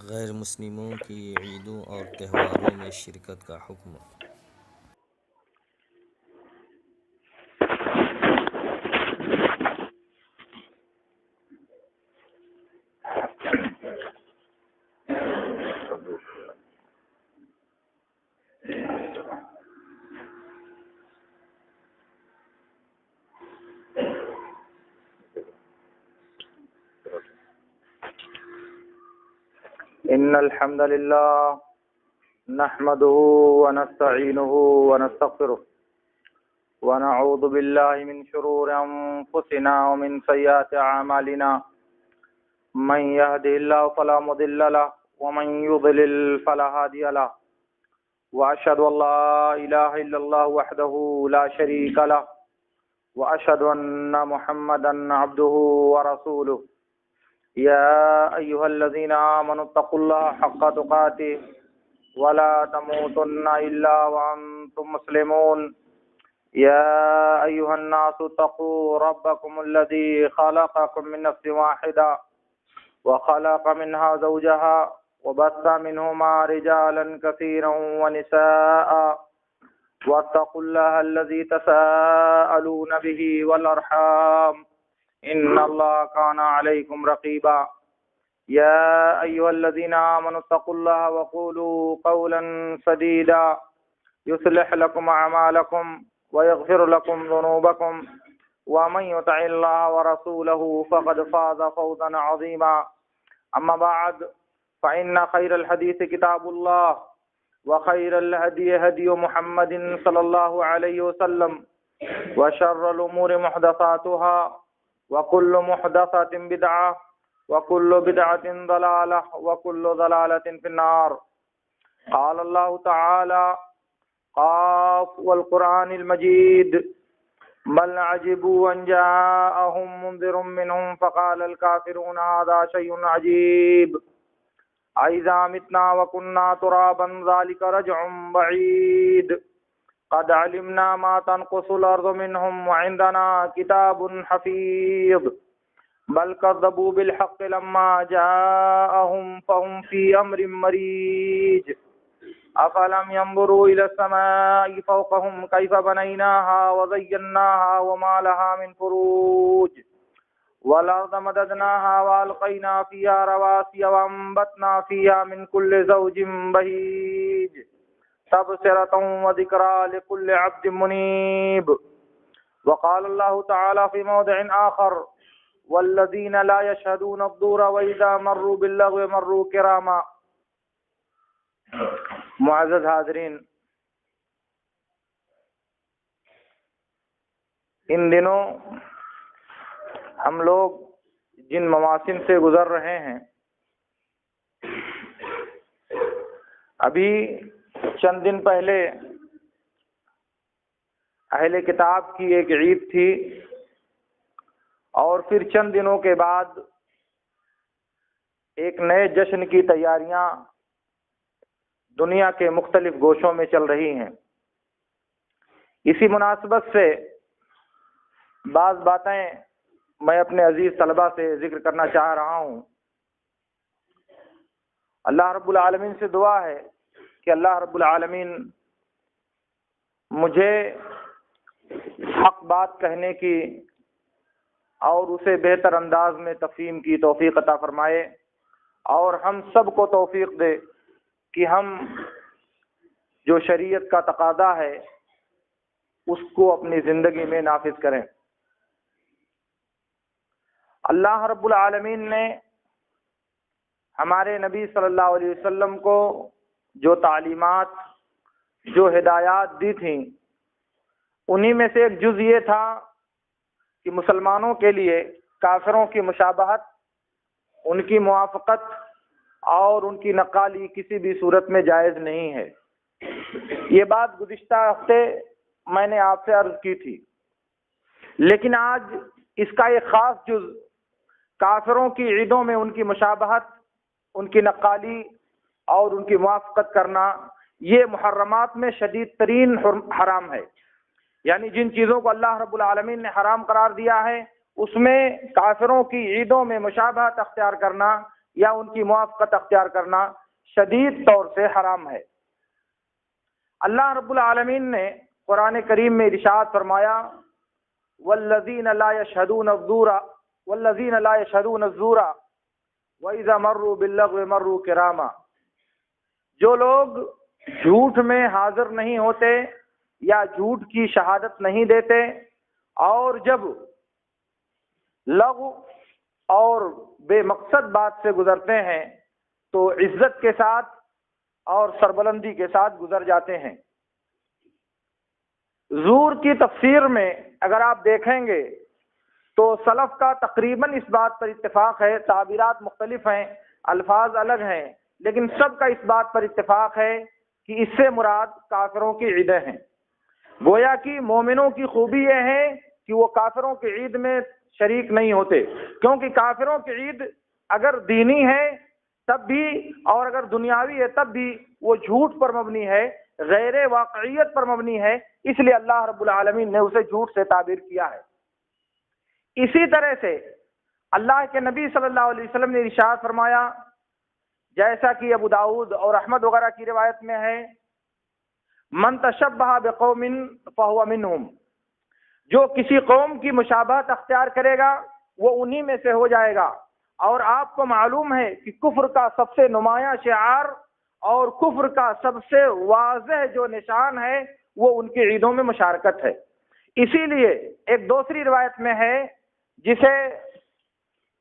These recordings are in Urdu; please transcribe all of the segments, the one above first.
غیر مسلموں کی عیدوں اور تہواروں میں شرکت کا حکم۔ إن الحمد لله نحمده ونستعينه ونستغفره ونعوذ بالله من شرور أنفسنا ومن سيئات أعمالنا من يهده الله فلا مضل له ومن يضلل فلا هادي له وأشهد أن لا إله إلا الله وحده لا شريك له وأشهد أن محمدا عبده ورسوله يا أيها الذين آمنوا اتقوا الله حق تقاته ولا تموتن إلا وأنتم مسلمون يا أيها الناس اتقوا ربكم الذي خلقكم من نفس واحدة وخلق منها زوجها وبث منهما رجالا كثيرا ونساء واتقوا الله الذي تساءلون به والأرحام إن الله كان عليكم رقيبا يا أيها الذين آمنوا اتقوا الله وقولوا قولا سديدا يصلح لكم أعمالكم ويغفر لكم ذنوبكم ومن يطع الله ورسوله فقد فاز فوزا عظيما أما بعد فإن خير الحديث كتاب الله وخير الهدي هدي محمد صلى الله عليه وسلم وشر الأمور محدثاتها وكل محدثة بدعة وكل بدعة ضلالة وكل ضلالة في النار قال الله تعالى قاف والقرآن المجيد بل عجبوا أن جاءهم منذر منهم فقال الكافرون هذا شيء عجيب أإذا متنا وكنا ترابا ذلك رجع بعيد قد علمنا ما تنقص الأرض منهم وعندنا كتاب حفيظ بل كذبوا بالحق لما جاءهم فهم في أمر مريج أفلم ينظروا إلى السماء فوقهم كيف بنيناها وزيناها وما لها من فروج والأرض مددناها وألقينا فيها رواسي وأنبتنا فيها من كل زوج بهيج تبصرة وذكرى لكل عبد منيب وقال الله تعالى في موضع آخر والذين لا يشهدون الزور وإذا مروا باللغو مروا كراما۔ معزز حاضرین، ان دنوں ہم لوگ جن مواسم سے گزر رہے ہیں، ابھی چند دن پہلے اہل کتاب کی ایک عید تھی اور پھر چند دنوں کے بعد ایک نئے جشن کی تیاریاں دنیا کے مختلف گوشوں میں چل رہی ہیں۔ اسی مناسبت سے بعض باتیں میں اپنے عزیز طلبہ سے ذکر کرنا چاہ رہا ہوں۔ اللہ رب العالمین سے دعا ہے کہ اللہ رب العالمین مجھے حق بات کہنے کی اور اسے بہتر انداز میں تفہیم کی توفیق عطا فرمائے، اور ہم سب کو توفیق دے کہ ہم جو شریعت کا تقاضا ہے اس کو اپنی زندگی میں نافذ کریں۔ اللہ رب العالمین نے ہمارے نبی صلی اللہ علیہ وسلم کو جو تعلیمات، جو ہدایات دی تھیں، انہی میں سے ایک جز یہ تھا کہ مسلمانوں کے لیے کافروں کی مشابہت، ان کی موافقت اور ان کی نقالی کسی بھی صورت میں جائز نہیں ہے۔ یہ بات گزشتہ ہفتے میں نے آپ سے عرض کی تھی، لیکن آج اس کا ایک خاص جز کافروں کی عیدوں میں ان کی مشابہت، ان کی نقالی اور ان کی موافقت کرنا، یہ محرمات میں شدید ترین حرام ہے۔ یعنی جن چیزوں کو اللہ رب العالمین نے حرام قرار دیا ہے، اس میں کافروں کی عیدوں میں مشابہت اختیار کرنا یا ان کی موافقت اختیار کرنا شدید طور سے حرام ہے۔ اللہ رب العالمین نے قرآن کریم میں ارشاد فرمایا والذین لا یشہدون الزور وَإِذَا مَرُّوا بِاللَّغْوِ مَرُّوا كِرَامًا، جو لوگ جھوٹ میں حاضر نہیں ہوتے یا جھوٹ کی شہادت نہیں دیتے اور جب لغو اور بے مقصد بات سے گزرتے ہیں تو عزت کے ساتھ اور سربلندی کے ساتھ گزر جاتے ہیں۔ زور کی تفسیر میں اگر آپ دیکھیں گے تو سلف کا تقریباً اس بات پر اتفاق ہے، تعبیرات مختلف ہیں، الفاظ الگ ہیں، لیکن سب کا اس بات پر اتفاق ہے کہ اس سے مراد کافروں کی عیدیں ہیں۔ گویا کہ مومنوں کی خوبی یہ ہے کہ وہ کافروں کی عید میں شریک نہیں ہوتے، کیونکہ کافروں کی عید اگر دینی ہے تب بھی اور اگر دنیاوی ہے تب بھی وہ جھوٹ پر مبنی ہے، غیر واقعیت پر مبنی ہے، اس لیے اللہ رب العالمین نے اسے جھوٹ سے تعبیر کیا ہے۔ اسی طرح سے اللہ کے نبی صلی اللہ علیہ وسلم نے ارشاد فرمایا، جیسا کہ ابو داؤد اور احمد وغیرہ کی روایت میں ہے، من تشبہ بقوم فہو منہم، جو کسی قوم کی مشابہت اختیار کرے گا وہ انہی میں سے ہو جائے گا۔ اور آپ کو معلوم ہے کہ کفر کا سب سے نمایاں شعار اور کفر کا سب سے واضح جو نشان ہے وہ ان کی عیدوں میں مشارکت ہے۔ اسی لیے ایک دوسری روایت میں ہے جسے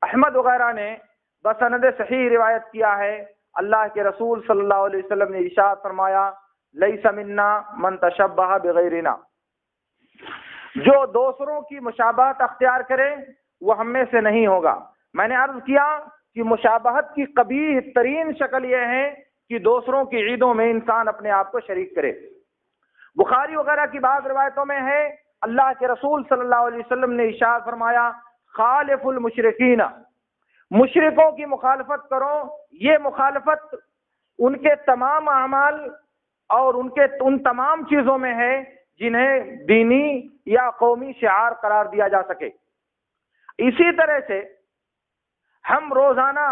احمد وغیرہ نے بسند صحیح روایت کیا ہے، اللہ کے رسول صلی اللہ علیہ وسلم نے ارشاد فرمایا لیس منا من تشبہ بغیرنا، جو دوسروں کی مشابہت اختیار کرے وہ ہم میں سے نہیں ہوگا۔ میں نے عرض کیا کہ مشابہت کی قبیح ترین شکل یہ ہے کہ دوسروں کی عیدوں میں انسان اپنے آپ کو شریک کرے۔ بخاری وغیرہ کی بعض روایتوں میں ہے اللہ کے رسول صلی اللہ علیہ وسلم نے ارشاد فرمایا خالف المشرکین، مشرکوں کی مخالفت کرو۔ یہ مخالفت ان کے تمام اعمال اور ان تمام چیزوں میں ہے جنہیں دینی یا قومی شعار قرار دیا جا سکے۔ اسی طرح سے ہم روزانہ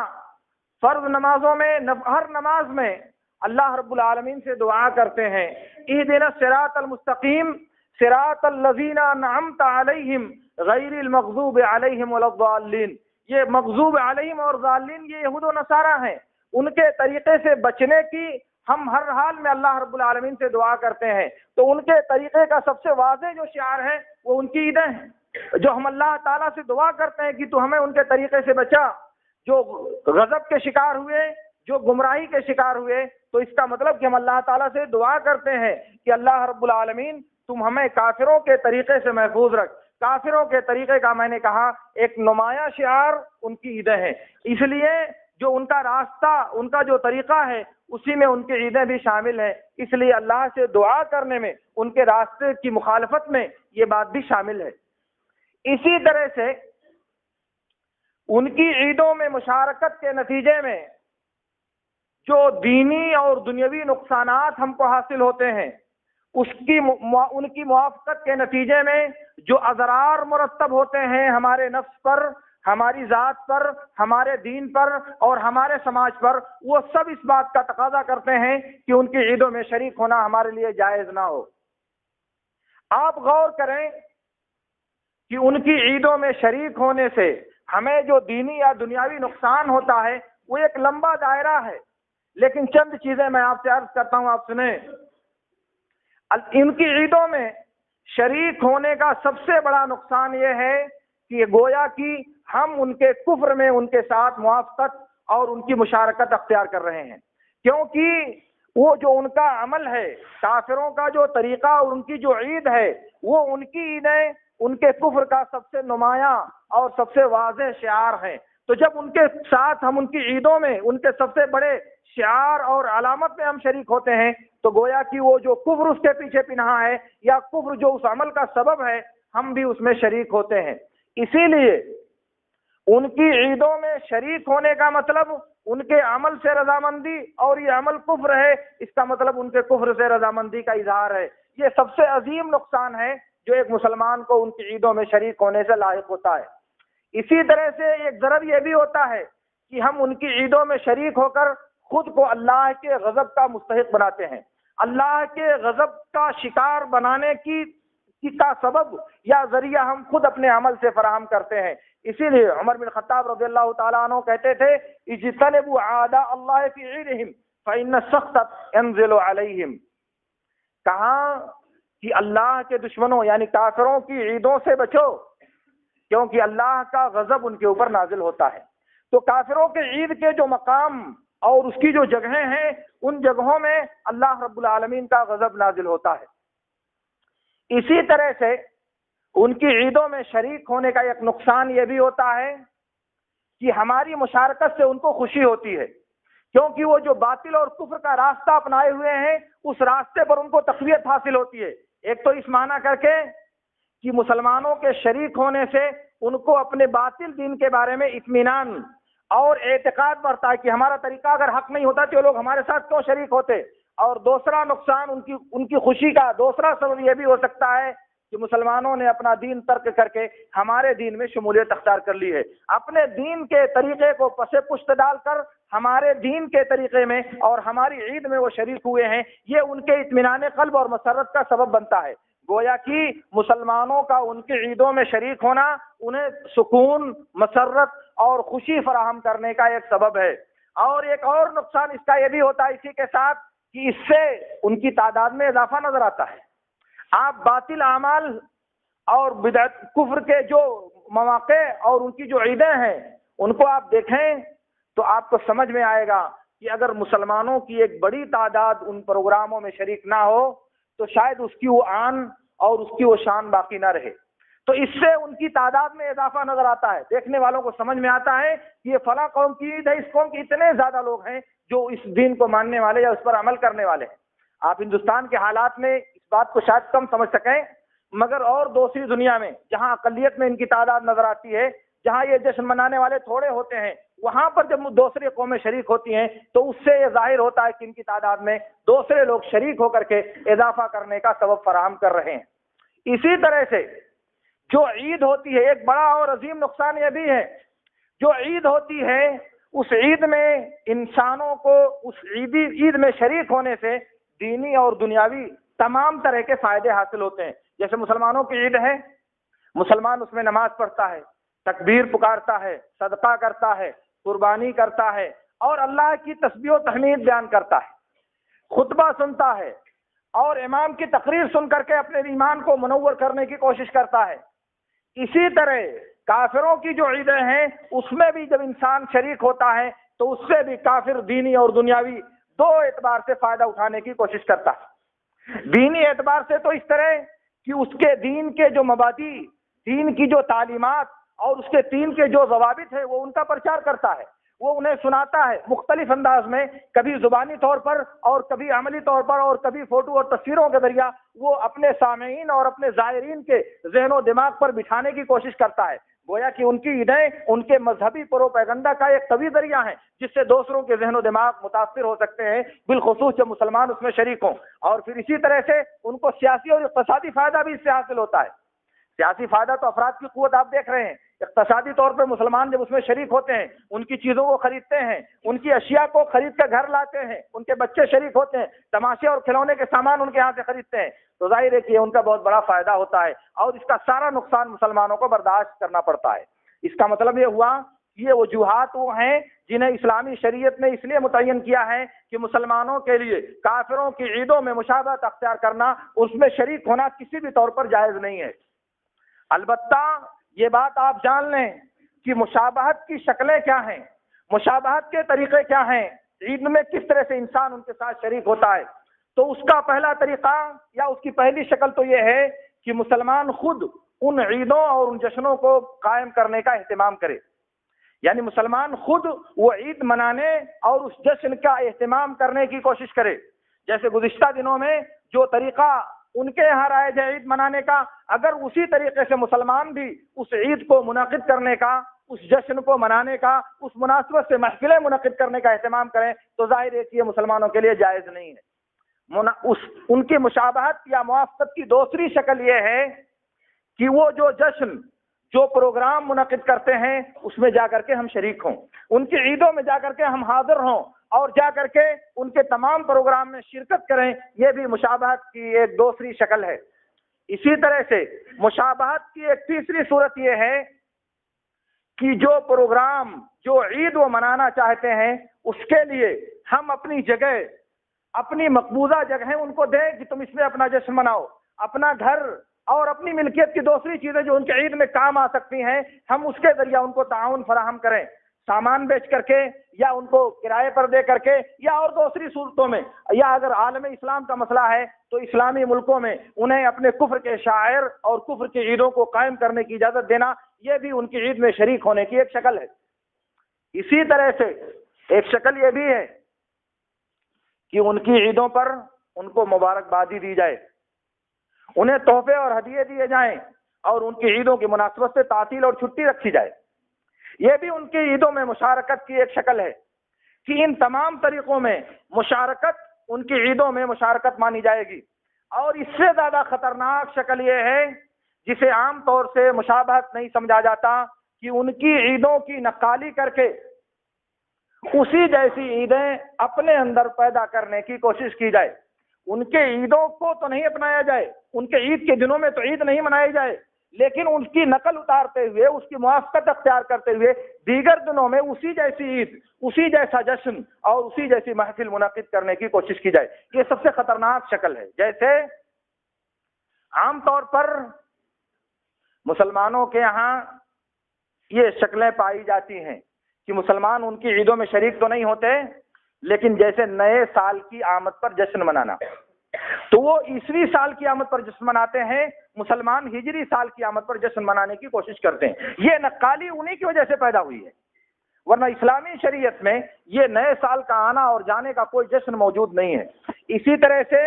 فرض نمازوں میں ہر نماز میں اللہ رب العالمین سے دعا کرتے ہیں اہدنا الصراط المستقیم صراط الذین انعمت علیہم غیر المغضوب علیہم ولا الضالین۔ یہ مغضوب علیہم اور ضالین یہ یہود و نصارہ ہیں، ان کے طریقے سے بچنے کی ہم ہر حال میں اللہ رب العالمین سے دعا کرتے ہیں۔ تو ان کے طریقے کا سب سے واضح جو شعار ہے وہ ان کی عیدیں ہیں، جو ہم اللہ تعالیٰ سے دعا کرتے ہیں کہ تو ہمیں ان کے طریقے سے بچا۔ جو غضب کے شکار ہوئے، جو گمراہی کے شکار ہوئے، تو اس کا مطلب کہ ہم اللہ تعالیٰ سے دعا کرتے ہیں کہ اللہ رب العالمین تم ہمیں کافروں کے طریقے سے محفوظ رکھ۔ کافروں کے طریقے کا میں نے کہا ایک نمایاں شعار ان کی عیدیں ہیں، اس لیے جو ان کا راستہ، ان کا جو طریقہ ہے اسی میں ان کی عیدیں بھی شامل ہیں، اس لیے اللہ سے دعا کرنے میں ان کے راستے کی مخالفت میں یہ بات بھی شامل ہے۔ اسی طرح سے ان کی عیدوں میں مشارکت کے نتیجے میں جو دینی اور دنیاوی نقصانات ہم کو حاصل ہوتے ہیں ان کی موافقت کے نتیجے میں جو اضرار مرتب ہوتے ہیں ہمارے نفس پر، ہماری ذات پر، ہمارے دین پر اور ہمارے سماج پر، وہ سب اس بات کا تقاضا کرتے ہیں کہ ان کی عیدوں میں شریک ہونا ہمارے لیے جائز نہ ہو۔ آپ غور کریں کہ ان کی عیدوں میں شریک ہونے سے ہمیں جو دینی یا دنیاوی نقصان ہوتا ہے وہ ایک لمبا دائرہ ہے، لیکن چند چیزیں میں آپ سے عرض کرتا ہوں، آپ سنیں۔ ان کی عیدوں میں شریک ہونے کا سب سے بڑا نقصان یہ ہے کہ گویا کہ ہم ان کے کفر میں ان کے ساتھ موافقت اور ان کی مشارکت اختیار کر رہے ہیں، کیونکہ وہ جو ان کا عمل ہے، کافروں کا جو طریقہ اور ان کی جو عید ہے، وہ ان کی عیدیں ان کے کفر کا سب سے نمایاں اور سب سے واضح شعار ہے۔ تو جب ان کے ساتھ ہم ان کی عیدوں میں ان کے سب سے بڑے شعار اور علامت میں ہم شریک ہوتے ہیں تو گویا کہ وہ جو کفر اس کے پیچھے پنہا ہے یا کفر جو اس عمل کا سبب ہے ہم بھی اس میں شریک ہوتے ہیں۔ اسی لیے ان کی عیدوں میں شریک ہونے کا مطلب ان کے عمل سے رضامندی، اور یہ عمل کفر ہے اس کا مطلب ان کے کفر سے رضامندی کا اظہار ہے۔ یہ سب سے عظیم نقصان ہے جو ایک مسلمان کو ان کی عیدوں میں شریک ہونے سے لاحق ہوتا ہے۔ اسی طرح سے ایک ضرر یہ بھی ہوتا ہے کہ ہم ان کی عیدوں میں شریک ہو کر خود کو اللہ کے غضب کا مستحق بناتے ہیں، اللہ کے غضب کا شکار بنانے کی کا سبب یا ذریعہ ہم خود اپنے عمل سے فراہم کرتے ہیں۔ اسی لیے عمر بن خطاب رضی اللہ تعالیٰ عنہ کہتے تھے اجتنبوا اعداء اللہ فی عیدہم فإن السخط ينزل علیہم، کہا کہ اللہ کے دشمنوں یعنی کافروں کی عیدوں سے بچو، کیونکہ اللہ کا غضب ان کے اوپر نازل ہوتا ہے۔ تو کافروں کے عید کے جو مقام اور اس کی جو جگہیں ہیں، ان جگہوں میں اللہ رب العالمین کا غضب نازل ہوتا ہے۔ اسی طرح سے ان کی عیدوں میں شریک ہونے کا ایک نقصان یہ بھی ہوتا ہے کہ ہماری مشارکت سے ان کو خوشی ہوتی ہے، کیونکہ وہ جو باطل اور کفر کا راستہ اپنائے ہوئے ہیں اس راستے پر ان کو تقویت حاصل ہوتی ہے۔ ایک تو اس معنی کر کے کہ مسلمانوں کے شریک ہونے سے ان کو اپنے باطل دین کے بارے میں اطمینان اور اعتقاد بڑھتا ہے کہ ہمارا طریقہ اگر حق نہیں ہوتا تو لوگ ہمارے ساتھ کیوں شریک ہوتے۔ اور دوسرا نقصان ان کی خوشی کا دوسرا سبب یہ بھی ہو سکتا ہے کہ مسلمانوں نے اپنا دین ترک کر کے ہمارے دین میں شمولیت اختیار کر لی ہے، اپنے دین کے طریقے کو پس پشت ڈال کر ہمارے دین کے طریقے میں اور ہماری عید میں وہ شریک ہوئے ہیں، یہ ان کے اطمینان قلب اور مسرت کا سبب بنتا ہے۔ گویا کہ مسلمانوں کا ان کی عیدوں میں شریک ہونا انہیں سکون، مسرت اور خوشی فراہم کرنے کا ایک سبب ہے۔ اور ایک اور نقصان اس کا یہ بھی ہوتا ہے اسی کے ساتھ کہ اس سے ان کی تعداد میں اضافہ نظر آتا ہے۔ آپ باطل اعمال اور بدعت کفر کے جو مواقع اور ان کی جو عیدیں ہیں ان کو آپ دیکھیں تو آپ کو سمجھ میں آئے گا کہ اگر مسلمانوں کی ایک بڑی تعداد ان پروگراموں میں شریک نہ ہو تو شاید اس کی وہ آن اور اس کی وہ شان باقی نہ رہے۔ تو اس سے ان کی تعداد میں اضافہ نظر آتا ہے، دیکھنے والوں کو سمجھ میں آتا ہے کہ یہ فلاں قوم کی عید ہے، اس قوم کے اتنے زیادہ لوگ ہیں جو اس دین کو ماننے والے یا اس پر عمل کرنے والے ہیں۔ آپ ہندوستان کے حالات میں اس بات کو شاید کم سمجھ سکیں، مگر اور دوسری دنیا میں جہاں اقلیت میں ان کی تعداد نظر آتی ہے، جہاں یہ جشن منانے والے تھوڑے ہوتے ہیں، وہاں پر جب دوسری قومیں شریک ہوتی ہیں تو اس سے یہ ظاہر ہوتا ہے کہ ان کی تعداد میں دوسرے لوگ شریک ہو کر کے اضافہ کرنے کا سبب فراہم کر رہے ہیں۔ اسی طرح سے جو عید ہوتی ہے، ایک بڑا اور عظیم نقصان یہ بھی ہے، جو عید ہوتی ہے اس عید میں انسانوں کو اس عید میں شریک ہونے سے دینی اور دنیاوی تمام طرح کے فائدے حاصل ہوتے ہیں۔ جیسے مسلمانوں کی عید ہے، مسلمان اس میں نماز پڑھتا ہے، تکبیر پکارتا ہے، صدقہ کرتا ہے، قربانی کرتا ہے اور اللہ کی تسبیح و تحمید بیان کرتا ہے، خطبہ سنتا ہے اور امام کی تقریر سن کر کے اپنے ایمان کو منور کرنے کی کوشش کرتا ہے۔ اسی طرح کافروں کی جو عیدیں ہیں اس میں بھی جب انسان شریک ہوتا ہے تو اس سے بھی کافر دینی اور دنیاوی دو اعتبار سے فائدہ اٹھانے کی کوشش کرتا ہے۔ دینی اعتبار سے تو اس طرح کہ اس کے دین کے جو مبادی، دین کی جو تعلیمات اور اس کے دین کے جو ضوابط ہیں وہ ان کا پرچار کرتا ہے، وہ انہیں سناتا ہے مختلف انداز میں، کبھی زبانی طور پر اور کبھی عملی طور پر اور کبھی فوٹو اور تصویروں کے ذریعہ وہ اپنے سامعین اور اپنے زائرین کے ذہن و دماغ پر بٹھانے کی کوشش کرتا ہے۔ گویا کہ ان کی عیدیں ان کے مذہبی پروپیگنڈا کا ایک قوی ذریعہ ہیں جس سے دوسروں کے ذہن و دماغ متاثر ہو سکتے ہیں، بالخصوص جب مسلمان اس میں شریک ہوں۔ اور پھر اسی طرح سے ان کو سیاسی اور اقتصادی فائدہ بھی اس سے حاصل ہوتا ہے۔ سیاسی فائدہ تو افراد کی قوت آپ دیکھ رہے ہیں، اقتصادی طور پر مسلمان جب اس میں شریک ہوتے ہیں، ان کی چیزوں کو خریدتے ہیں، ان کی اشیاء کو خرید کر گھر لاتے ہیں، ان کے بچے شریک ہوتے ہیں، تماشے اور کھلونے کے سامان ان کے ہاں سے خریدتے ہیں، تو ظاہر ہے کہ ان کا بہت بڑا فائدہ ہوتا ہے اور اس کا سارا نقصان مسلمانوں کو برداشت کرنا پڑتا ہے۔ اس کا مطلب یہ ہوا کہ یہ وجوہات وہ ہیں جنہیں اسلامی شریعت نے اس لیے متعین کیا ہے کہ مسلمانوں کے لیے کافروں کی عیدوں میں مشابہت اختیار کرنا، اس میں شریک ہونا کسی بھی طور پر جائز نہیں ہے۔ البتہ یہ بات آپ جان لیں کہ مشابہت کی شکلیں کیا ہیں، مشابہت کے طریقے کیا ہیں، عید میں کس طرح سے انسان ان کے ساتھ شریک ہوتا ہے۔ تو اس کا پہلا طریقہ یا اس کی پہلی شکل تو یہ ہے کہ مسلمان خود ان عیدوں اور ان جشنوں کو قائم کرنے کا اہتمام کرے، یعنی مسلمان خود وہ عید منانے اور اس جشن کا اہتمام کرنے کی کوشش کرے۔ جیسے گزشتہ دنوں میں جو طریقہ ان کے یہاں رائج ہے عید منانے کا، اگر اسی طریقے سے مسلمان بھی اس عید کو منعقد کرنے کا، اس جشن کو منانے کا، اس مناسبت سے محفلیں منعقد کرنے کا اہتمام کریں تو ظاہر ہے کہ یہ مسلمانوں کے لیے جائز نہیں ہے۔ ان کی مشابہت یا موافقت کی دوسری شکل یہ ہے کہ وہ جو جشن جو پروگرام منعقد کرتے ہیں اس میں جا کر کے ہم شریک ہوں، ان کی عیدوں میں جا کر کے ہم حاضر ہوں اور جا کر کے ان کے تمام پروگرام میں شرکت کریں، یہ بھی مشابہت کی ایک دوسری شکل ہے۔ اسی طرح سے مشابہت کی ایک تیسری صورت یہ ہے کہ جو پروگرام جو عید وہ منانا چاہتے ہیں اس کے لیے ہم اپنی جگہ، اپنی مقبوضہ جگہیں ان کو دیں کہ تم اس میں اپنا جشن مناؤ، اپنا گھر اور اپنی ملکیت کی دوسری چیزیں جو ان کے عید میں کام آ سکتی ہیں ہم اس کے ذریعہ ان کو تعاون فراہم کریں، سامان بیچ کر کے یا ان کو کرائے پر دے کر کے یا اور دوسری صورتوں میں، یا اگر عالم اسلام کا مسئلہ ہے تو اسلامی ملکوں میں انہیں اپنے کفر کے شاعر اور کفر کی عیدوں کو قائم کرنے کی اجازت دینا، یہ بھی ان کی عید میں شریک ہونے کی ایک شکل ہے۔ اسی طرح سے ایک شکل یہ بھی ہے کہ ان کی عیدوں پر ان کو مبارکبادی دی جائے، انہیں تحفے اور ہدیے دیے جائیں اور ان کی عیدوں کی مناسبت سے تعطیل اور چھٹی رکھی جائے، یہ بھی ان کی عیدوں میں مشارکت کی ایک شکل ہے کہ ان تمام طریقوں میں مشارکت، ان کی عیدوں میں مشارکت مانی جائے گی۔ اور اس سے زیادہ خطرناک شکل یہ ہے جسے عام طور سے مشابہت نہیں سمجھا جاتا کہ ان کی عیدوں کی نقالی کر کے اسی جیسی عیدیں اپنے اندر پیدا کرنے کی کوشش کی جائے، ان کے عیدوں کو تو نہیں اپنایا جائے، ان کے عید کے دنوں میں تو عید نہیں منائی جائے، لیکن ان کی نقل اتارتے ہوئے، اس کی موافقت اختیار کرتے ہوئے دیگر دنوں میں اسی جیسی عید، اسی جیسا جشن اور اسی جیسی محفل منعقد کرنے کی کوشش کی جائے، یہ سب سے خطرناک شکل ہے۔ جیسے عام طور پر مسلمانوں کے یہاں یہ شکلیں پائی جاتی ہیں کہ مسلمان ان کی عیدوں میں شریک تو نہیں ہوتے، لیکن جیسے نئے سال کی آمد پر جشن منانا، تو وہ عیسوی سال کی آمد پر جشن مناتے ہیں، مسلمان ہجری سال کی آمد پر جشن منانے کی کوشش کرتے ہیں۔ یہ نقالی انہی کی وجہ سے پیدا ہوئی ہے، ورنہ اسلامی شریعت میں یہ نئے سال کا آنا اور جانے کا کوئی جشن موجود نہیں ہے۔ اسی طرح سے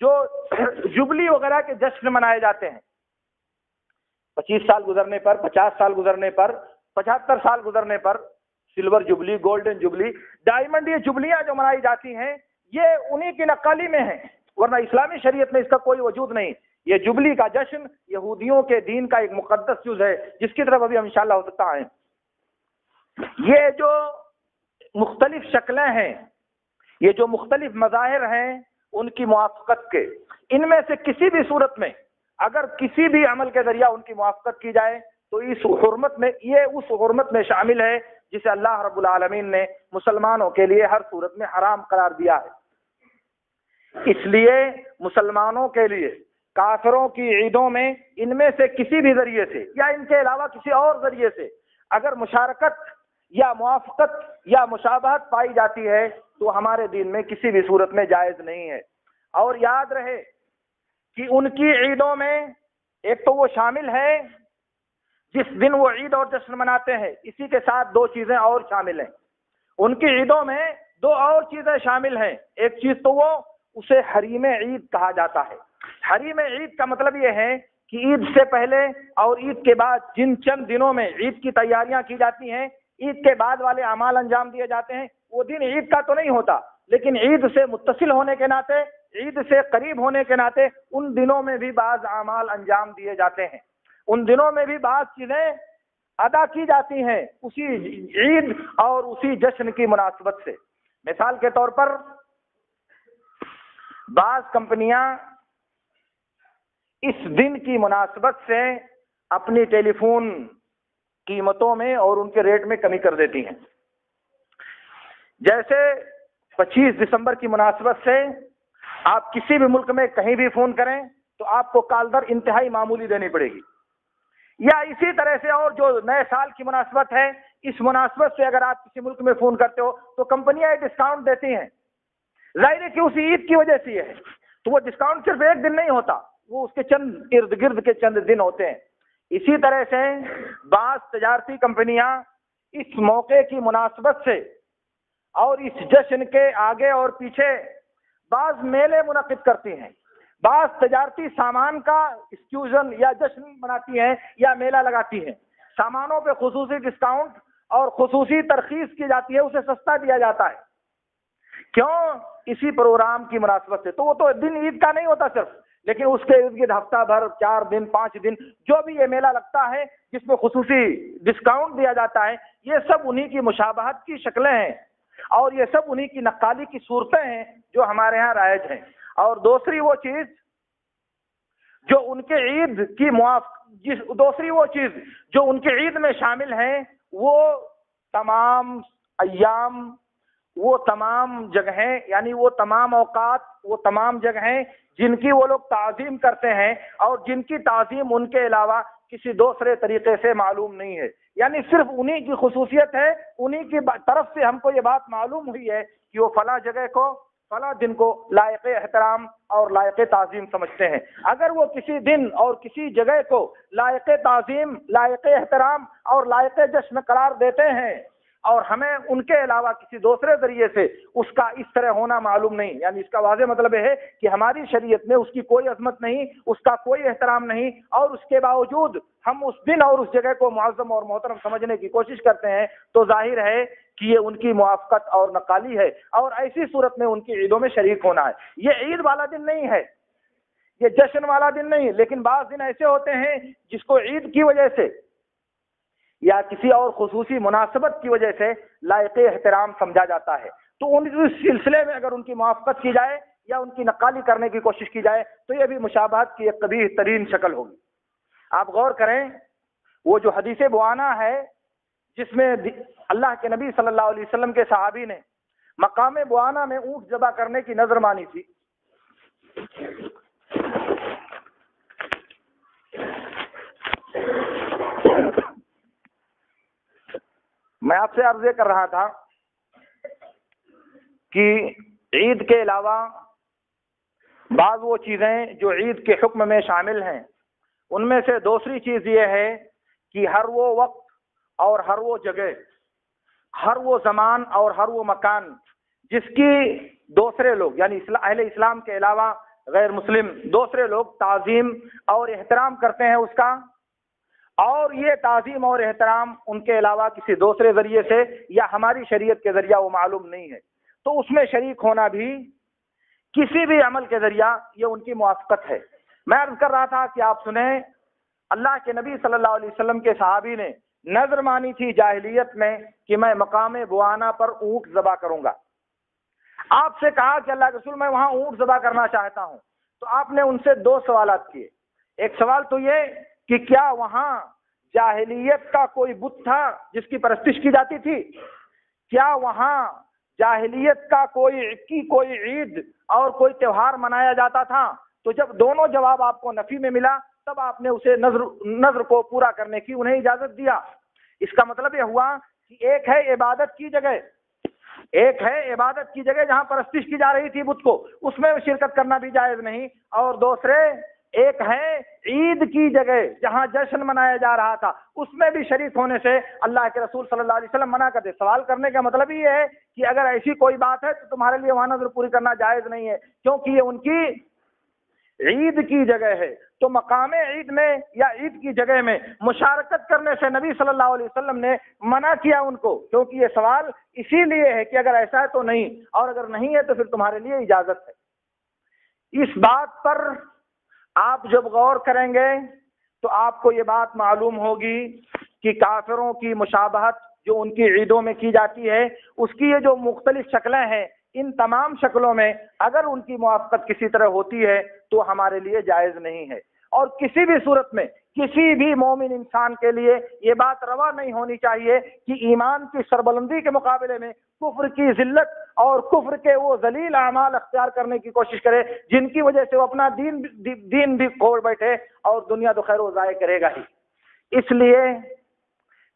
جو جبلی وغیرہ کے جشن منائے جاتے ہیں، 25 سال گزرنے پر، 50 سال گزرنے پر، 75 سال گزرنے پر، silver jubilee, golden jubilee, diamond, یہ جبلیاں جو منائی جاتی ہیں یہ انہی کی نقالی میں ہیں، ورنہ اسلامی شریعت میں اس کا کوئی وجود نہیں۔ یہ جبلی کا جشن یہودیوں کے دین کا ایک مقدس جز ہے، جس کی طرف ابھی ہم انشاءاللہ ہو سکتا ہے۔ یہ جو مختلف شکلیں ہیں، یہ جو مختلف مظاہر ہیں ان کی موافقت کے، ان میں سے کسی بھی صورت میں اگر کسی بھی عمل کے ذریعہ ان کی موافقت کی جائے تو اس حرمت میں، یہ اس حرمت میں شامل ہے جسے اللہ رب العالمین نے مسلمانوں کے لیے ہر صورت میں حرام قرار دیا ہے۔ اس لیے مسلمانوں کے لیے کافروں کی عیدوں میں ان میں سے کسی بھی ذریعے سے یا ان کے علاوہ کسی اور ذریعے سے اگر مشارکت یا موافقت یا مشابہت پائی جاتی ہے تو ہمارے دین میں کسی بھی صورت میں جائز نہیں ہے۔ اور یاد رہے کہ ان کی عیدوں میں ایک تو وہ شامل ہے جس دن وہ عید اور جشن مناتے ہیں، اسی کے ساتھ دو چیزیں اور شامل ہیں، ان کی عیدوں میں دو اور چیزیں شامل ہیں۔ ایک چیز تو وہ اسے حریم عید کہا جاتا ہے۔ حریم عید کا مطلب یہ ہے کہ عید سے پہلے اور عید کے بعد جن چند دنوں میں عید کی تیاریاں کی جاتی ہیں، عید کے بعد والے اعمال انجام دیے جاتے ہیں، وہ دن عید کا تو نہیں ہوتا، لیکن عید سے متصل ہونے کے ناطے، عید سے قریب ہونے کے ناطے ان دنوں میں بھی بعض اعمال انجام دیے جاتے ہیں، ان دنوں میں بھی بعض چیزیں ادا کی جاتی ہیں اسی عید اور اسی جشن کی مناسبت سے۔ مثال کے طور پر بعض کمپنیاں اس دن کی مناسبت سے اپنی ٹیلی فون قیمتوں میں اور ان کے ریٹ میں کمی کر دیتی ہیں۔ جیسے 25 دسمبر کی مناسبت سے آپ کسی بھی ملک میں کہیں بھی فون کریں تو آپ کو کال در انتہائی معمولی دینی پڑے گی، یا اسی طرح سے اور جو نئے سال کی مناسبت ہے، اس مناسبت سے اگر آپ کسی ملک میں فون کرتے ہو تو کمپنیاں ڈسکاؤنٹ دیتی ہیں۔ ظاہر ہے کہ اسی عید کی وجہ سے ہے، تو وہ ڈسکاؤنٹ صرف ایک دن نہیں ہوتا، وہ اس کے چند ارد گرد کے چند دن ہوتے ہیں۔ اسی طرح سے بعض تجارتی کمپنیاں اس موقع کی مناسبت سے اور اس جشن کے آگے اور پیچھے بعض میلے منعقد کرتی ہیں، بعض تجارتی سامان کا ایکسکیوزن یا جشن مناتی ہیں یا میلہ لگاتی ہیں، سامانوں پہ خصوصی ڈسکاؤنٹ اور خصوصی ترخیص کی جاتی ہے، اسے سستا دیا جاتا ہے۔ کیوں؟ اسی پروگرام کی مناسبت سے۔ تو وہ تو دن عید کا نہیں ہوتا صرف، لیکن اس کے ارد گرد ہفتہ بھر 4 دن 5 دن جو بھی یہ میلہ لگتا ہے جس میں خصوصی ڈسکاؤنٹ دیا جاتا ہے، یہ سب انہی کی مشابہت کی شکلیں ہیں اور یہ سب انہی کی نقالی کی صورتیں ہیں جو ہمارے ہاں رائج ہیں۔ اور دوسری وہ چیز جو ان کے عید کی دوسری وہ چیز جو ان کے عید میں شامل ہیں، وہ تمام ایام، وہ تمام جگہیں، یعنی وہ تمام اوقات، وہ تمام جگہیں جن کی وہ لوگ تعظیم کرتے ہیں اور جن کی تعظیم ان کے علاوہ کسی دوسرے طریقے سے معلوم نہیں ہے، یعنی صرف انہی کی خصوصیت ہے، انہی کی طرف سے ہم کو یہ بات معلوم ہوئی ہے کہ وہ فلاں جگہ کو، فلاں دن کو لائق احترام اور لائق تعظیم سمجھتے ہیں۔ اگر وہ کسی دن اور کسی جگہ کو لائق تعظیم، لائق احترام اور لائق جشن قرار دیتے ہیں اور ہمیں ان کے علاوہ کسی دوسرے ذریعے سے اس کا اس طرح ہونا معلوم نہیں، یعنی اس کا واضح مطلب یہ ہے کہ ہماری شریعت میں اس کی کوئی عظمت نہیں، اس کا کوئی احترام نہیں، اور اس کے باوجود ہم اس دن اور اس جگہ کو معظم اور محترم سمجھنے کی کوشش کرتے ہیں، تو ظاہر ہے کہ یہ ان کی موافقت اور نقالی ہے، اور ایسی صورت میں ان کی عیدوں میں شریک ہونا ہے۔ یہ عید والا دن نہیں ہے، یہ جشن والا دن نہیں، لیکن بعض دن ایسے ہوتے ہیں جس کو عید کی وجہ سے یا کسی اور خصوصی مناسبت کی وجہ سے لائق احترام سمجھا جاتا ہے، تو ان اس سلسلے میں اگر ان کی موافقت کی جائے یا ان کی نقالی کرنے کی کوشش کی جائے تو یہ بھی مشابہت کی ایک قبیح ترین شکل ہوگی۔ آپ غور کریں، وہ جو حدیث بوانا ہے جس میں اللہ کے نبی صلی اللہ علیہ وسلم کے صحابی نے مقام بوانا میں اونٹ ذبح کرنے کی نظر مانی تھی، میں آپ سے عرض یہ کر رہا تھا کہ عید کے علاوہ بعض وہ چیزیں جو عید کے حکم میں شامل ہیں، ان میں سے دوسری چیز یہ ہے کہ ہر وہ وقت اور ہر وہ جگہ، ہر وہ زمان اور ہر وہ مکان جس کی دوسرے لوگ یعنی اہل اسلام کے علاوہ غیر مسلم دوسرے لوگ تعظیم اور احترام کرتے ہیں اس کا، اور یہ تعظیم اور احترام ان کے علاوہ کسی دوسرے ذریعے سے یا ہماری شریعت کے ذریعہ وہ معلوم نہیں ہے، تو اس میں شریک ہونا بھی کسی بھی عمل کے ذریعہ یہ ان کی موافقت ہے۔ میں عرض کر رہا تھا کہ آپ سنیں، اللہ کے نبی صلی اللہ علیہ وسلم کے صحابی نے نظر مانی تھی جاہلیت میں کہ میں مقام بوانا پر اونٹ ذبح کروں گا۔ آپ سے کہا کہ اللہ کے رسول میں وہاں اونٹ ذبح کرنا چاہتا ہوں، تو آپ نے ان سے 2 سوالات کیے۔ ایک سوال تو یہ کہ کیا وہاں جاہلیت کا کوئی بت تھا جس کی پرستش کی جاتی تھی؟ کیا وہاں جاہلیت کا کوئی عید اور کوئی تہوار منایا جاتا تھا؟ تو جب دونوں جواب آپ کو نفی میں ملا تب آپ نے اسے نظر کو پورا کرنے کی انہیں اجازت دیا۔ اس کا مطلب یہ ہوا کہ ایک ہے عبادت کی جگہ جہاں پرستش کی جا رہی تھی بت کو، اس میں شرکت کرنا بھی جائز نہیں، اور دوسرے ایک ہے عید کی جگہ جہاں جشن منایا جا رہا تھا، اس میں بھی شریک ہونے سے اللہ کے رسول صلی اللہ علیہ وسلم منع کرتے۔ سوال کرنے کا مطلب یہ ہے کہ اگر ایسی کوئی بات ہے تو تمہارے لیے وہاں نظر پوری کرنا جائز نہیں ہے، کیونکہ یہ ان کی عید کی جگہ ہے۔ تو مقام عید میں یا عید کی جگہ میں مشارکت کرنے سے نبی صلی اللہ علیہ وسلم نے منع کیا ان کو، کیونکہ یہ سوال اسی لیے ہے کہ اگر ایسا ہے تو نہیں، اور اگر نہیں ہے تو پھر تمہارے لیے اجازت ہے۔ اس بات پر آپ جب غور کریں گے تو آپ کو یہ بات معلوم ہوگی کہ کافروں کی مشابہت جو ان کی عیدوں میں کی جاتی ہے، اس کی یہ جو مختلف شکلیں ہیں، ان تمام شکلوں میں اگر ان کی موافقت کسی طرح ہوتی ہے تو ہمارے لیے جائز نہیں ہے، اور کسی بھی صورت میں کسی بھی مومن انسان کے لیے یہ بات روا نہیں ہونی چاہیے کہ ایمان کی سربلندی کے مقابلے میں کفر کی ذلت اور کفر کے وہ ذلیل اعمال اختیار کرنے کی کوشش کرے جن کی وجہ سے وہ اپنا دین بھی کھوڑ بیٹھے اور دنیا تو خیر و ضائع کرے گا ہی۔ اس لیے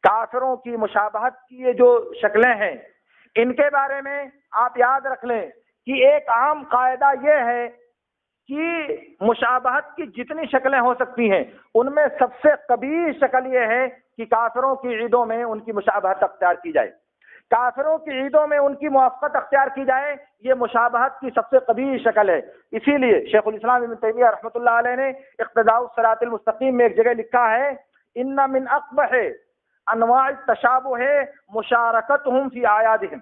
کافروں کی مشابہت کی یہ جو شکلیں ہیں، ان کے بارے میں آپ یاد رکھ لیں کہ ایک عام قاعدہ یہ ہے کہ مشابہت کی جتنی شکلیں ہو سکتی ہیں ان میں سب سے قبیح شکل یہ ہے کہ کافروں کی عیدوں میں ان کی مشابہت اختیار کی جائے، کافروں کی عیدوں میں ان کی موافقت اختیار کی جائے، یہ مشابہت کی سب سے قبیح شکل ہے۔ اسی لیے شیخ الاسلام ابن تیمیہ رحمۃ اللہ علیہ نے اقتداء الصراط المستقیم میں ایک جگہ لکھا ہے، ان من اقبح انواع التشابہ مشارکتہم فی اعیادہم،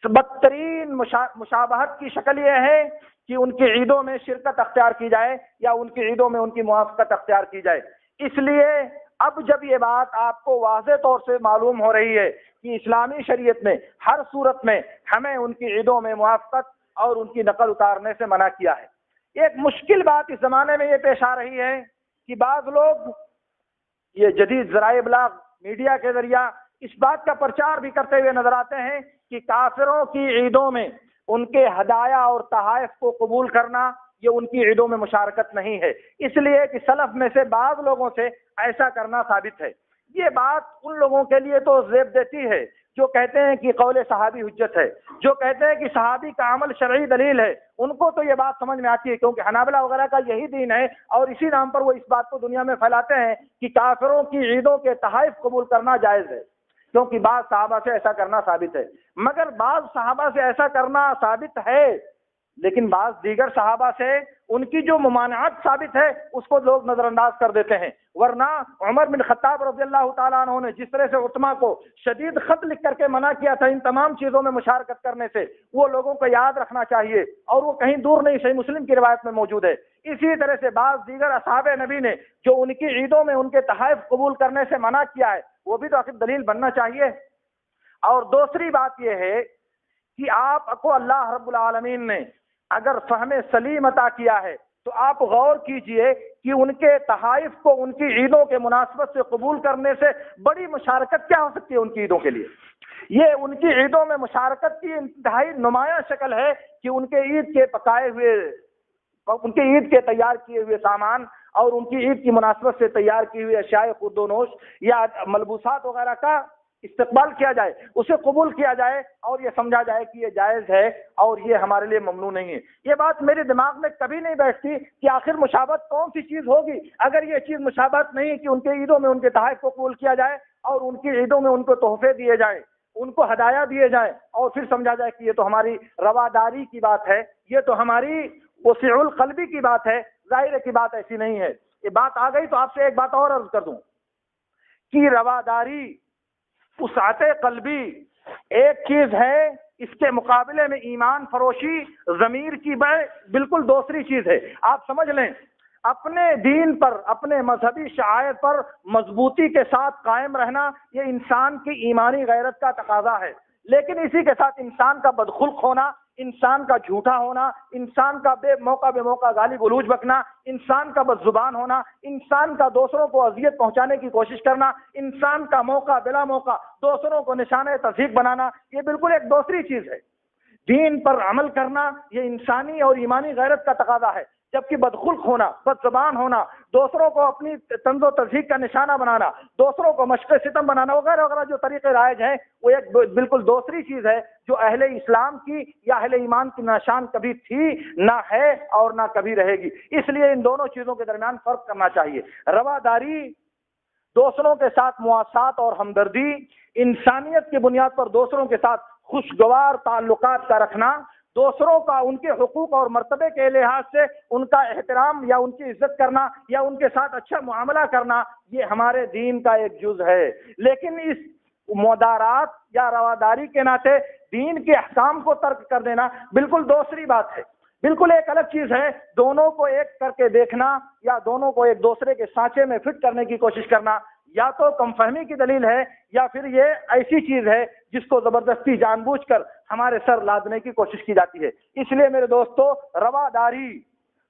بدترین مشابہت کی شکل یہ ہے کہ ان کی عیدوں میں شرکت اختیار کی جائے یا ان کی عیدوں میں ان کی موافقت اختیار کی جائے۔ اس لیے اب جب یہ بات آپ کو واضح طور سے معلوم ہو رہی ہے کہ اسلامی شریعت نے ہر صورت میں ہمیں ان کی عیدوں میں موافقت اور ان کی نقل اتارنے سے منع کیا ہے۔ ایک مشکل بات اس زمانے میں یہ پیش آ رہی ہے کہ بعض لوگ یہ جدید ذرائع ابلاغ میڈیا کے ذریعہ اس بات کا پرچار بھی کرتے ہوئے نظر آتے ہیں کہ کافروں کی عیدوں میں ان کے ہدایہ اور تحائف کو قبول کرنا یہ ان کی عیدوں میں مشارکت نہیں ہے، اس لیے کہ سلف میں سے بعض لوگوں سے ایسا کرنا ثابت ہے۔ یہ بات ان لوگوں کے لیے تو زیب دیتی ہے جو کہتے ہیں کہ قول صحابی حجت ہے، جو کہتے ہیں کہ صحابی کا عمل شرعی دلیل ہے، ان کو تو یہ بات سمجھ میں آتی ہے کیونکہ حنابلہ وغیرہ کا یہی دین ہے، اور اسی نام پر وہ اس بات کو دنیا میں پھیلاتے ہیں کہ کافروں کی عیدوں کے تحائف قبول کرنا جائز ہے، کیونکہ بعض صحابہ سے ایسا کرنا ثابت ہے۔ مگر بعض صحابہ سے ایسا کرنا ثابت ہے، لیکن بعض دیگر صحابہ سے ان کی جو ممانعت ثابت ہے اس کو لوگ نظر انداز کر دیتے ہیں۔ ورنہ عمر بن خطاب رضی اللہ تعالیٰ عنہ نے جس طرح سے عتمہ کو شدید خط لکھ کر کے منع کیا تھا ان تمام چیزوں میں مشارکت کرنے سے، وہ لوگوں کو یاد رکھنا چاہیے، اور وہ کہیں دور نہیں، صحیح مسلم کی روایت میں موجود ہے۔ اسی طرح سے بعض دیگر اصحاب نبی نے جو ان کی عیدوں میں ان کے تحائف قبول کرنے سے منع کیا ہے، وہ بھی تو آخر دلیل بننا چاہیے۔ اور دوسری بات یہ ہے کہ آپ کو اللہ رب العالمین نے اگر فہم سلیم عطا کیا ہے تو آپ غور کیجئے کہ ان کے تحائف کو ان کی عیدوں کے مناسبت سے قبول کرنے سے بڑی مشارکت کیا ہو سکتی ہے ان کی عیدوں کے لیے۔ یہ ان کی عیدوں میں مشارکت کی انتہائی نمایاں شکل ہے کہ ان کے عید کے پکائے ہوئے، ان کے عید کے تیار کیے ہوئے سامان اور ان کی عید کی مناسبت سے تیار کی ہوئی اشیاء خورد و نوش یا ملبوسات وغیرہ کا استقبال کیا جائے، اسے قبول کیا جائے اور یہ سمجھا جائے کہ یہ جائز ہے اور یہ ہمارے لیے ممنوع نہیں ہے۔ یہ بات میرے دماغ میں کبھی نہیں بیٹھتی کہ آخر مشابہت کون سی چیز ہوگی اگر یہ چیز مشابہت نہیں کہ ان کے عیدوں میں ان کے تحائف کو قبول کیا جائے اور ان کی عیدوں میں ان کو تحفے دیے جائیں، ان کو ہدایہ دیے جائیں، اور پھر سمجھا جائے کہ یہ تو ہماری رواداری کی بات ہے، یہ تو ہماری وسیع القلبی کی بات ہے۔ ظاہر کی بات ایسی نہیں ہے۔ یہ بات آ گئی تو آپ سے ایک بات اور عرض کر دوں کہ رواداری، وسعت قلبی ایک چیز ہے، اس کے مقابلے میں ایمان فروشی، ضمیر کی بیع بالکل دوسری چیز ہے۔ آپ سمجھ لیں، اپنے دین پر، اپنے مذہبی شعائر پر مضبوطی کے ساتھ قائم رہنا یہ انسان کی ایمانی غیرت کا تقاضا ہے، لیکن اسی کے ساتھ انسان کا بدخلق ہونا، انسان کا جھوٹا ہونا، انسان کا بے موقع گالی گلوچ بکنا، انسان کا بد زبان ہونا، انسان کا دوسروں کو اذیت پہنچانے کی کوشش کرنا، انسان کا موقع بلا موقع دوسروں کو نشانہ تضحیک بنانا، یہ بالکل ایک دوسری چیز ہے۔ دین پر عمل کرنا یہ انسانی اور ایمانی غیرت کا تقاضا ہے، جبکہ بدخلق ہونا، بد زبان ہونا، دوسروں کو اپنی طنز و تضحیک کا نشانہ بنانا، دوسروں کو مشق ستم بنانا وغیرہ وغیرہ جو طریقے رائج ہیں وہ ایک بالکل دوسری چیز ہے جو اہل اسلام کی یا اہل ایمان کی نشان کبھی تھی نہ ہے اور نہ کبھی رہے گی۔ اس لیے ان دونوں چیزوں کے درمیان فرق کرنا چاہیے۔ رواداری، دوسروں کے ساتھ مواسات اور ہمدردی، انسانیت کی بنیاد پر دوسروں کے ساتھ خوشگوار تعلقات کا رکھنا، دوسروں کا ان کے حقوق اور مرتبے کے لحاظ سے ان کا احترام یا ان کی عزت کرنا یا ان کے ساتھ اچھا معاملہ کرنا، یہ ہمارے دین کا ایک جز ہے۔ لیکن اس مدارات یا رواداری کے ناطے دین کے احکام کو ترک کر دینا بالکل دوسری بات ہے، بالکل ایک الگ چیز ہے۔ دونوں کو ایک کر کے دیکھنا یا دونوں کو ایک دوسرے کے سانچے میں فٹ کرنے کی کوشش کرنا یا تو کم فہمی کی دلیل ہے یا پھر یہ ایسی چیز ہے جس کو زبردستی جان بوجھ کر ہمارے سر لادنے کی کوشش کی جاتی ہے۔ اس لیے میرے دوستو، رواداری،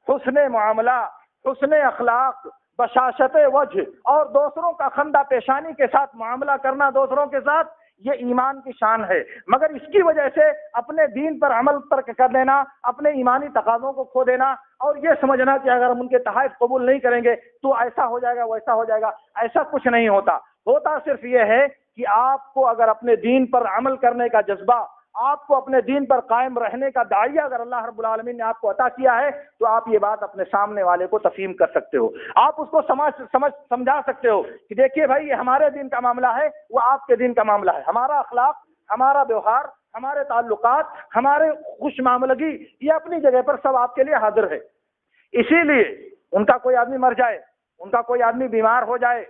حسن معاملہ، حسن اخلاق، بشاشت وجہ اور دوسروں کا خندہ پیشانی کے ساتھ معاملہ کرنا دوسروں کے ساتھ، یہ ایمان کی شان ہے۔ مگر اس کی وجہ سے اپنے دین پر عمل ترک کر دینا، اپنے ایمانی تقاضوں کو کھو دینا اور یہ سمجھنا کہ اگر ہم ان کے تحائف قبول نہیں کریں گے تو ایسا ہو جائے گا ویسا ہو جائے گا، ایسا کچھ نہیں ہوتا۔ ہوتا صرف یہ ہے کہ آپ کو اگر اپنے دین پر عمل کرنے کا جذبہ، آپ کو اپنے دین پر قائم رہنے کا داعیہ اگر اللہ رب العالمین نے آپ کو عطا کیا ہے تو آپ یہ بات اپنے سامنے والے کو تفہیم کر سکتے ہو، آپ اس کو سمجھا سکتے ہو کہ دیکھیے بھائی یہ ہمارے دین کا معاملہ ہے، وہ آپ کے دین کا معاملہ ہے، ہمارا اخلاق، ہمارا ویوہار، ہمارے تعلقات، ہمارے خوش معاملگی یہ اپنی جگہ پر سب آپ کے لیے حاضر ہے۔ اسی لیے ان کا کوئی آدمی مر جائے، ان کا کوئی آدمی بیمار ہو جائے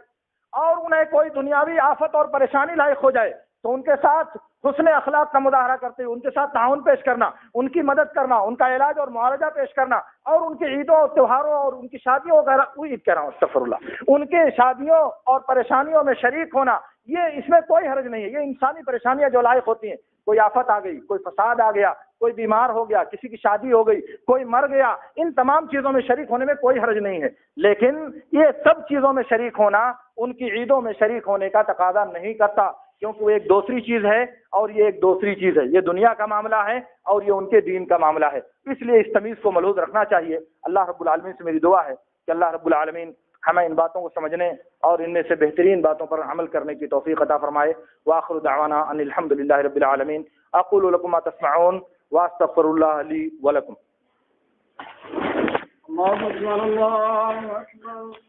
اور انہیں کوئی دنیاوی آفت اور پریشانی لاحق ہو جائے تو ان کے ساتھ حسن اخلاق کا مظاہرہ کرتے ہوئے ان کے ساتھ تعاون پیش کرنا، ان کی مدد کرنا، ان کا علاج اور معالجہ پیش کرنا، اور ان کی عیدوں اور تہواروں اور ان کی شادیوں وغیرہ، عید کہہ رہا ہوں استغفر اللہ، ان کی شادیوں اور پریشانیوں میں شریک ہونا، یہ اس میں کوئی حرج نہیں ہے۔ یہ انسانی پریشانیاں جو لاحق ہوتی ہیں، کوئی آفت آ گئی، کوئی فساد آ گیا، کوئی بیمار ہو گیا، کسی کی شادی ہو گئی، کوئی مر گیا، ان تمام چیزوں میں شریک ہونے میں کوئی حرج نہیں ہے، لیکن یہ سب چیزوں میں شریک ہونا ان کی عیدوں میں شریک ہونے کا تقاضا نہیں کرتا، کیونکہ وہ ایک دوسری چیز ہے اور یہ ایک دوسری چیز ہے، یہ دنیا کا معاملہ ہے اور یہ ان کے دین کا معاملہ ہے، اس لیے اس تمیز کو ملحوظ رکھنا چاہیے۔ اللہ رب العالمین سے میری دعا ہے کہ اللہ رب العالمین ہمیں ان باتوں کو سمجھنے اور ان میں سے بہترین باتوں پر عمل کرنے کی توفیق عطا فرمائے۔ وآخر دعوانا ان الحمد للہ رب العالمین۔ اقول لکم ما تسمعون واستغفر اللہ لی ولکم۔ اللہ اکبر اللہ اکبر۔